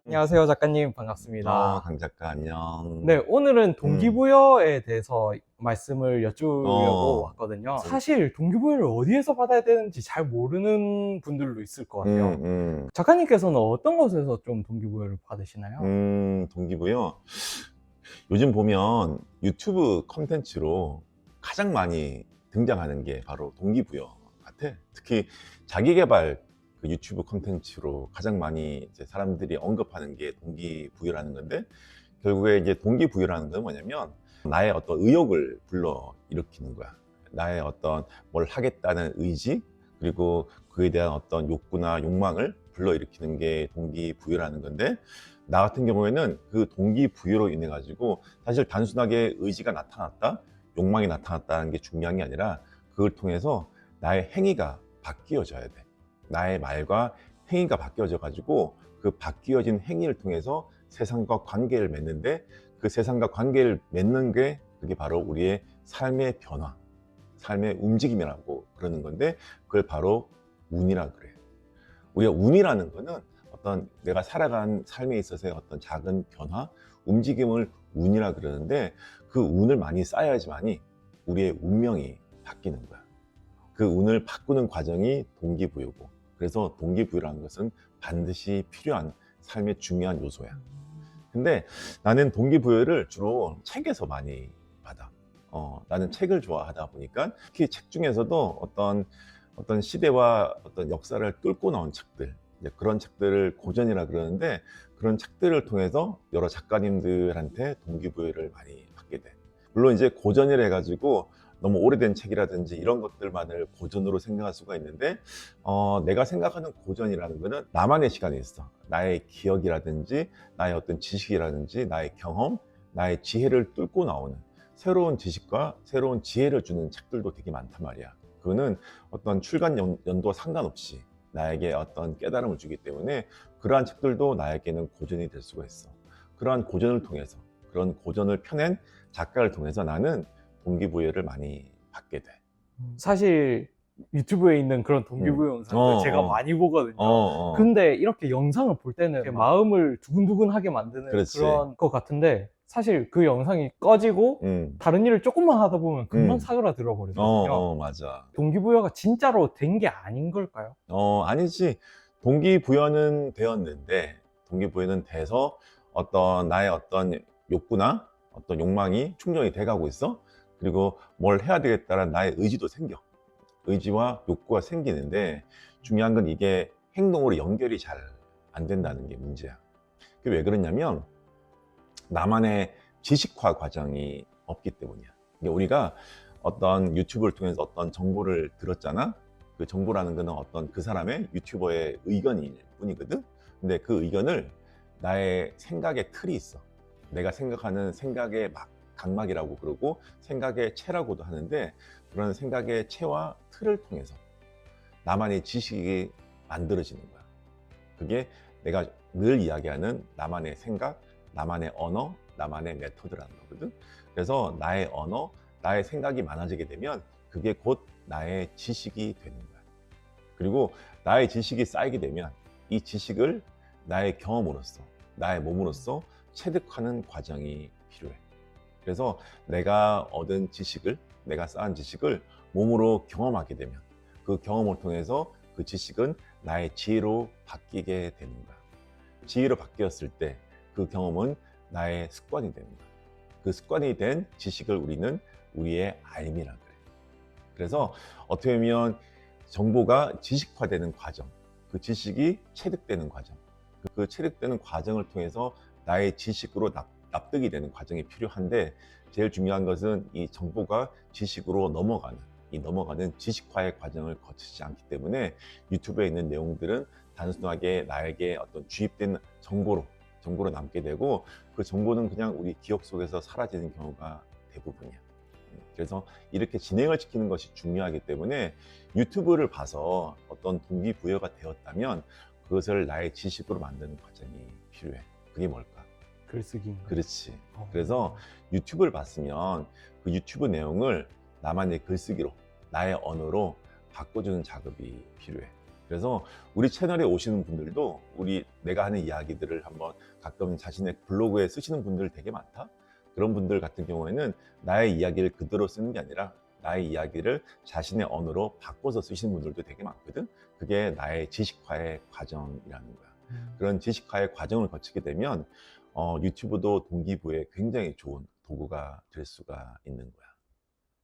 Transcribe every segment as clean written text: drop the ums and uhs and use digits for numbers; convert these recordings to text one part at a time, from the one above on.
안녕하세요, 작가님. 반갑습니다. 강 작가 안녕. 네, 오늘은 동기부여에 대해서 말씀을 여쭈려고 어, 왔거든요. 사실 동기부여를 어디에서 받아야 되는지 잘 모르는 분들도 있을 것 같아요. 작가님께서는 어떤 곳에서 좀 동기부여를 받으시나요? 동기부여. 요즘 보면 유튜브 컨텐츠로 가장 많이 등장하는 게 바로 동기부여 같아. 특히 자기계발 그 유튜브 컨텐츠로 가장 많이 이제 사람들이 언급하는 게 동기부여라는 건데, 결국에 이제 동기부여라는 건 뭐냐면 나의 어떤 의욕을 불러 일으키는 거야. 나의 어떤 뭘 하겠다는 의지, 그리고 그에 대한 어떤 욕구나 욕망을 불러 일으키는 게 동기부여라는 건데, 나 같은 경우에는 그 동기부여로 인해 가지고 사실 단순하게 의지가 나타났다, 욕망이 나타났다는 게 중요한 게 아니라 그걸 통해서 나의 행위가 바뀌어져야 돼. 나의 말과 행위가 바뀌어져 가지고 그 바뀌어진 행위를 통해서 세상과 관계를 맺는데, 그 세상과 관계를 맺는 게 그게 바로 우리의 삶의 변화, 삶의 움직임이라고 그러는 건데, 그걸 바로 운이라 그래요. 우리가 운이라는 거는 어떤 내가 살아간 삶에 있어서의 어떤 작은 변화, 움직임을 운이라 그러는데, 그 운을 많이 쌓아야지만이 우리의 운명이 바뀌는 거야. 그 운을 바꾸는 과정이 동기부여고, 그래서 동기부여라는 것은 반드시 필요한 삶의 중요한 요소야. 근데 나는 동기부여를 주로 책에서 많이 받아. 나는 책을 좋아하다 보니까 특히 책 중에서도 어떤 시대와 어떤 역사를 뚫고 나온 책들, 이제 그런 책들을 고전이라 그러는데, 그런 책들을 통해서 여러 작가님들한테 동기부여를 많이 받게 돼. 물론 이제 고전이라 해가지고 너무 오래된 책이라든지 이런 것들만을 고전으로 생각할 수가 있는데, 내가 생각하는 고전이라는 거는 나만의 시간이 있어. 나의 기억이라든지 나의 어떤 지식이라든지 나의 경험, 나의 지혜를 뚫고 나오는 새로운 지식과 새로운 지혜를 주는 책들도 되게 많단 말이야. 그거는 어떤 출간 연도와 상관없이 나에게 어떤 깨달음을 주기 때문에 그러한 책들도 나에게는 고전이 될 수가 있어. 그러한 고전을 통해서, 그런 고전을 펴낸 작가를 통해서 나는 동기부여를 많이 받게 돼. 사실 유튜브에 있는 그런 동기부여 영상을 제가 많이 보거든요. 근데 이렇게 영상을 볼 때는 이렇게 마음을 두근두근하게 만드는 그렇지. 그런 것 같은데, 사실 그 영상이 꺼지고 다른 일을 조금만 하다 보면 금방 사그라들어 버리거든요. 맞아. 동기부여가 진짜로 된 게 아닌 걸까요? 아니지. 동기부여는 되었는데, 동기부여는 돼서 어떤 나의 어떤 욕구나 어떤 욕망이 충족이 돼가고 있어. 그리고 뭘 해야 되겠다는 나의 의지도 생겨. 의지와 욕구가 생기는데, 중요한 건 이게 행동으로 연결이 잘 안 된다는 게 문제야. 그게 왜 그러냐면 나만의 지식화 과정이 없기 때문이야. 그러니까 우리가 어떤 유튜브를 통해서 어떤 정보를 들었잖아. 그 정보라는 거는 어떤 그 사람의 유튜버의 의견일 뿐이거든. 근데 그 의견을 나의 생각의 틀이 있어. 내가 생각하는 생각의 각막이라고 그러고 생각의 체라고도 하는데, 그런 생각의 체와 틀을 통해서 나만의 지식이 만들어지는 거야. 그게 내가 늘 이야기하는 나만의 생각, 나만의 언어, 나만의 메토드라는 거거든. 그래서 나의 언어, 나의 생각이 많아지게 되면 그게 곧 나의 지식이 되는 거야. 그리고 나의 지식이 쌓이게 되면 이 지식을 나의 경험으로서, 나의 몸으로서 체득하는 과정이 필요해. 그래서 내가 얻은 지식을, 내가 쌓은 지식을 몸으로 경험하게 되면 그 경험을 통해서 그 지식은 나의 지혜로 바뀌게 되는 거야. 지혜로 바뀌었을 때 그 경험은 나의 습관이 됩니다. 그 습관이 된 지식을 우리는 우리의 알미라 그래. 그래서 어떻게 보면 정보가 지식화되는 과정, 그 지식이 체득되는 과정, 그 체득되는 과정을 통해서 나의 지식으로 납득이 되는 과정이 필요한데, 제일 중요한 것은 이 정보가 지식으로 넘어가는 지식화의 과정을 거치지 않기 때문에 유튜브에 있는 내용들은 단순하게 나에게 어떤 주입된 정보로 남게 되고, 그 정보는 그냥 우리 기억 속에서 사라지는 경우가 대부분이야. 그래서 이렇게 진행을 시키는 것이 중요하기 때문에 유튜브를 봐서 어떤 동기부여가 되었다면 그것을 나의 지식으로 만드는 과정이 필요해. 그게 뭘까? 글쓰기인가요? 그렇지. 그래서 유튜브를 봤으면 그 유튜브 내용을 나만의 글쓰기로, 나의 언어로 바꿔주는 작업이 필요해. 그래서 우리 채널에 오시는 분들도 내가 하는 이야기들을 한번 가끔 자신의 블로그에 쓰시는 분들 되게 많다. 그런 분들 같은 경우에는 나의 이야기를 그대로 쓰는 게 아니라 나의 이야기를 자신의 언어로 바꿔서 쓰시는 분들도 되게 많거든. 그게 나의 지식화의 과정이라는 거야. 그런 지식화의 과정을 거치게 되면 유튜브도 동기부여에 굉장히 좋은 도구가 될 수가 있는 거야.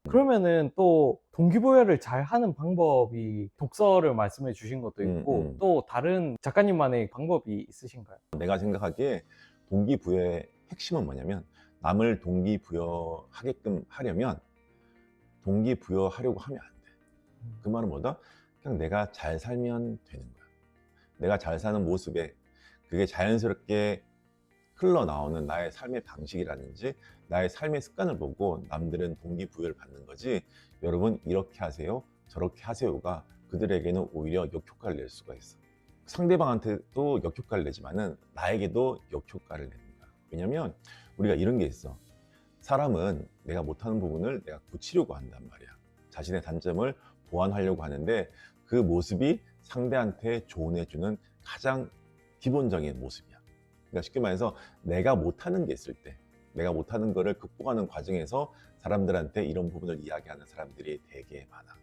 그러면은 또 동기부여를 잘 하는 방법이 독서를 말씀해 주신 것도 있고 또 다른 작가님만의 방법이 있으신가요? 내가 생각하기에 동기부여의 핵심은 뭐냐면 남을 동기부여하게끔 하려면 동기부여하려고 하면 안 돼. 그 말은 뭐다? 그냥 내가 잘 살면 되는 거야. 내가 잘 사는 모습에 그게 자연스럽게 흘러나오는 나의 삶의 방식이라든지 나의 삶의 습관을 보고 남들은 동기부여를 받는 거지, 여러분 이렇게 하세요 저렇게 하세요가 그들에게는 오히려 역효과를 낼 수가 있어. 상대방한테도 역효과를 내지만은 나에게도 역효과를 내는 거야. 왜냐면 우리가 이런 게 있어. 사람은 내가 못하는 부분을 내가 고치려고 한단 말이야. 자신의 단점을 보완하려고 하는데 그 모습이 상대한테 조언해주는 가장 기본적인 모습이야. 그러니까 쉽게 말해서 내가 못하는 게 있을 때, 내가 못하는 거를 극복하는 과정에서 사람들한테 이런 부분을 이야기하는 사람들이 되게 많아.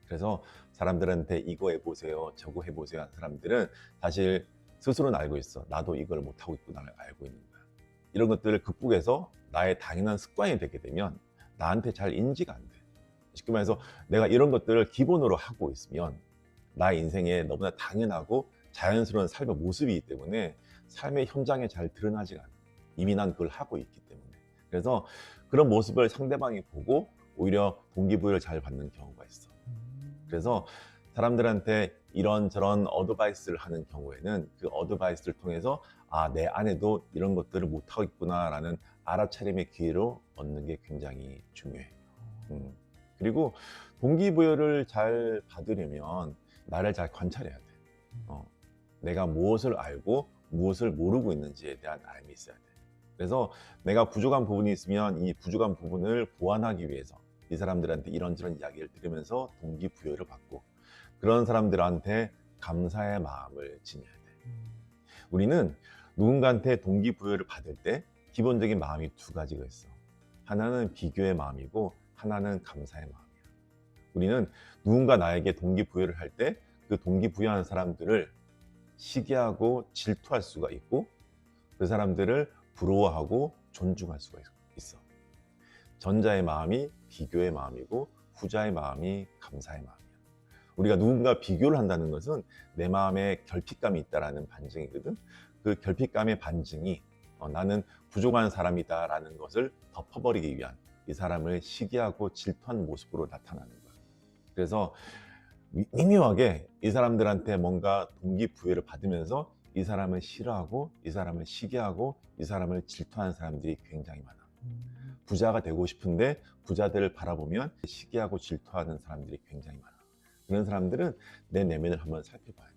그래서 사람들한테 이거 해보세요 저거 해보세요 하는 사람들은 사실 스스로는 알고 있어. 나도 이걸 못하고 있구나를 알고 있는 거야. 이런 것들을 극복해서 나의 당연한 습관이 되게 되면 나한테 잘 인지가 안 돼. 쉽게 말해서 내가 이런 것들을 기본으로 하고 있으면 나의 인생에 너무나 당연하고 자연스러운 삶의 모습이기 때문에 삶의 현장에 잘 드러나지가 않아. 이미 난 그걸 하고 있기 때문에. 그래서 그런 모습을 상대방이 보고 오히려 동기부여를 잘 받는 경우가 있어. 그래서 사람들한테 이런저런 어드바이스를 하는 경우에는 그 어드바이스를 통해서 내 안에도 이런 것들을 못하고 있구나라는 알아차림의 기회로 얻는 게 굉장히 중요해. 그리고 동기부여를 잘 받으려면 나를 잘 관찰해야 돼. 내가 무엇을 알고 무엇을 모르고 있는지에 대한 알미 있어야 돼. 그래서 내가 부족한 부분이 있으면 이 부족한 부분을 보완하기 위해서 이 사람들한테 이런저런 이야기를 들으면서 동기부여를 받고, 그런 사람들한테 감사의 마음을 지녀야 돼. 우리는 누군가한테 동기부여를 받을 때 기본적인 마음이 두 가지가 있어. 하나는 비교의 마음이고 하나는 감사의 마음이야. 우리는 누군가 나에게 동기부여를 할 때 그 동기부여하는 사람들을 시기하고 질투할 수가 있고 그 사람들을 부러워하고 존중할 수가 있어. 전자의 마음이 비교의 마음이고 후자의 마음이 감사의 마음이야. 우리가 누군가 비교를 한다는 것은 내 마음에 결핍감이 있다라는 반증이거든. 그 결핍감의 반증이 나는 부족한 사람이다 라는 것을 덮어버리기 위한 이 사람을 시기하고 질투하는 모습으로 나타나는 거야. 그래서 미묘하게 이 사람들한테 뭔가 동기부여를 받으면서 이 사람을 싫어하고 이 사람을 시기하고 이 사람을 질투하는 사람들이 굉장히 많아. 부자가 되고 싶은데 부자들을 바라보면 시기하고 질투하는 사람들이 굉장히 많아. 그런 사람들은 내 내면을 한번 살펴봐야 돼.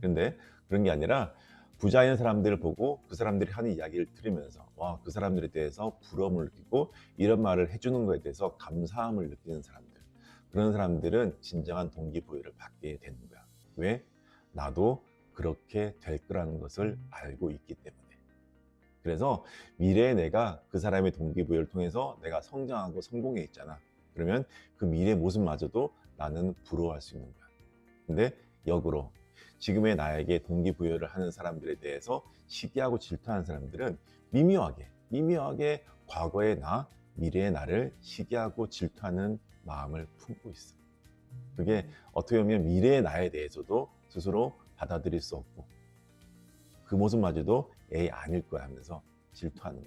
그런데 그런 게 아니라 부자인 사람들을 보고 그 사람들이 하는 이야기를 들으면서 그 사람들에 대해서 부러움을 느끼고 이런 말을 해주는 거에 대해서 감사함을 느끼는 사람들, 그런 사람들은 진정한 동기부여를 받게 되는 거야. 왜? 나도 그렇게 될 거라는 것을 알고 있기 때문에. 그래서 미래의 내가 그 사람의 동기부여를 통해서 내가 성장하고 성공해 있잖아. 그러면 그 미래 모습마저도 나는 부러워할 수 있는 거야. 근데 역으로 지금의 나에게 동기부여를 하는 사람들에 대해서 시기하고 질투하는 사람들은 미묘하게 과거의 나, 미래의 나를 시기하고 질투하는 마음을 품고 있어. 그게 어떻게 보면 미래의 나에 대해서도 스스로 받아들일 수 없고 그 모습마저도 아닐 거야 하면서 질투하는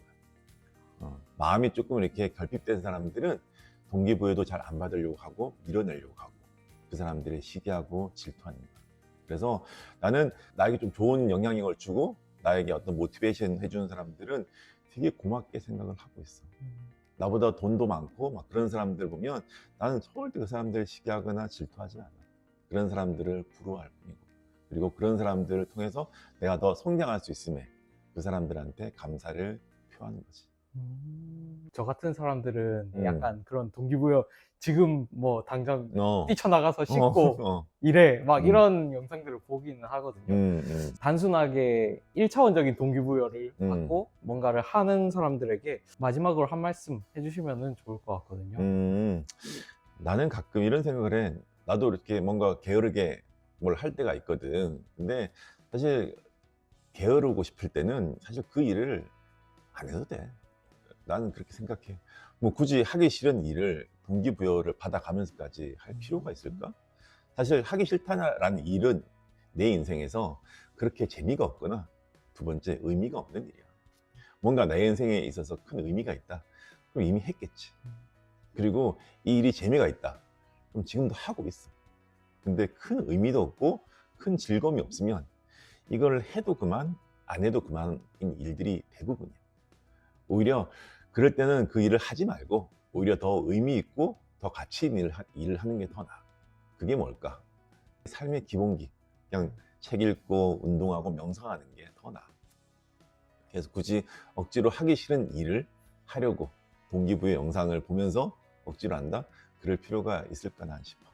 거야. 마음이 조금 이렇게 결핍된 사람들은 동기부여도 잘 안 받으려고 하고 밀어내려고 하고 그 사람들이 시기하고 질투하는 거야. 그래서 나는 나에게 좀 좋은 영향력을 주고 나에게 어떤 모티베이션 해주는 사람들은 되게 고맙게 생각을 하고 있어. 나보다 돈도 많고 막 그런 사람들 보면 나는 절대 그 사람들 시기하거나 질투하지 않아. 그런 사람들을 부러워할 뿐이고, 그리고 그런 사람들을 통해서 내가 더 성장할 수 있음에 그 사람들한테 감사를 표하는 거지. 저 같은 사람들은 음. 약간 그런 동기부여, 지금 뭐 당장 어. 뛰쳐나가서 씻고 어. 이래 막 음. 이런 영상들을 보기는 하거든요. 단순하게 1차원적인 동기부여를 받고 뭔가를 하는 사람들에게 마지막으로 한 말씀 해주시면 좋을 것 같거든요. 나는 가끔 이런 생각을 해. 나도 이렇게 뭔가 게으르게 뭘 할 때가 있거든. 근데 사실 게으르고 싶을 때는 사실 그 일을 안 해도 돼. 나는 그렇게 생각해. 뭐 굳이 하기 싫은 일을 동기부여를 받아가면서까지 할 필요가 있을까? 사실 하기 싫다라는 일은 내 인생에서 그렇게 재미가 없거나 두 번째 의미가 없는 일이야. 뭔가 내 인생에 있어서 큰 의미가 있다. 그럼 이미 했겠지. 그리고 이 일이 재미가 있다. 그럼 지금도 하고 있어. 근데 큰 의미도 없고 큰 즐거움이 없으면 이걸 해도 그만, 안 해도 그만인 일들이 대부분이야. 오히려 그럴 때는 그 일을 하지 말고 오히려 더 의미 있고 더 가치 있는 일을 하는 게 더 나아. 그게 뭘까? 삶의 기본기. 그냥 책 읽고 운동하고 명상하는 게 더 나아. 그래서 굳이 억지로 하기 싫은 일을 하려고 동기부여 영상을 보면서 억지로 한다? 그럴 필요가 있을까 난 싶어.